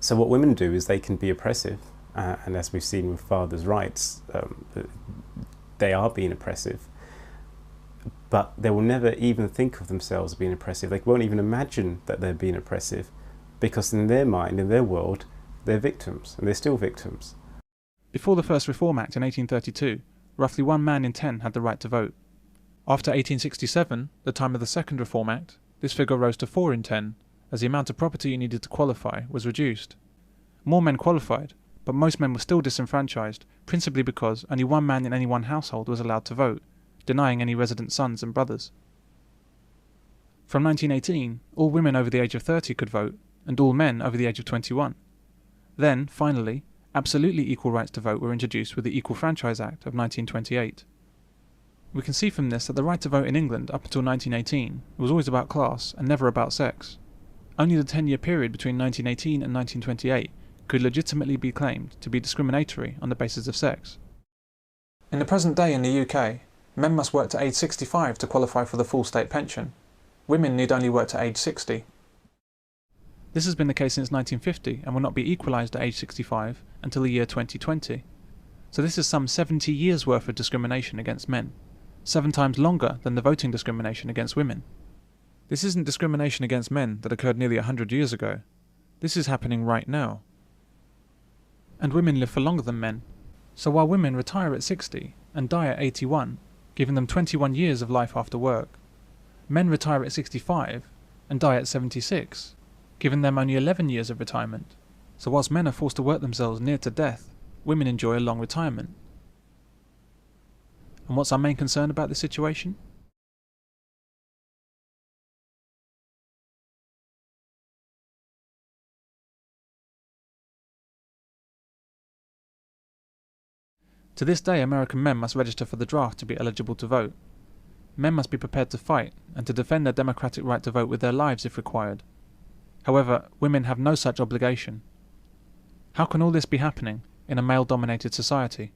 So what women do is they can be oppressive, and as we've seen with fathers' rights, they are being oppressive, but they will never even think of themselves as being oppressive. They won't even imagine that they're being oppressive, because in their mind, in their world, they're victims, and they're still victims. Before the first Reform Act in 1832, roughly 1 man in 10 had the right to vote. After 1867, the time of the second Reform Act, this figure rose to 4 in 10, as the amount of property you needed to qualify was reduced. More men qualified, but most men were still disenfranchised, principally because only 1 man in any one household was allowed to vote, denying any resident sons and brothers. From 1918, all women over the age of 30 could vote, and all men over the age of 21. Then, finally, absolutely equal rights to vote were introduced with the Equal Franchise Act of 1928. We can see from this that the right to vote in England up until 1918 was always about class and never about sex. Only the 10-year period between 1918 and 1928 could legitimately be claimed to be discriminatory on the basis of sex. In the present day in the UK, men must work to age 65 to qualify for the full state pension. Women need only work to age 60. This has been the case since 1950 and will not be equalised at age 65 until the year 2020. So this is some 70 years worth of discrimination against men, 7 times longer than the voting discrimination against women. This isn't discrimination against men that occurred nearly 100 years ago. This is happening right now. And women live for longer than men. So while women retire at 60 and die at 81, giving them 21 years of life after work, men retire at 65 and die at 76, giving them only 11 years of retirement. So whilst men are forced to work themselves near to death, women enjoy a long retirement. And what's our main concern about this situation? To this day, American men must register for the draft to be eligible to vote. Men must be prepared to fight and to defend their democratic right to vote with their lives if required. However, women have no such obligation. How can all this be happening in a male-dominated society?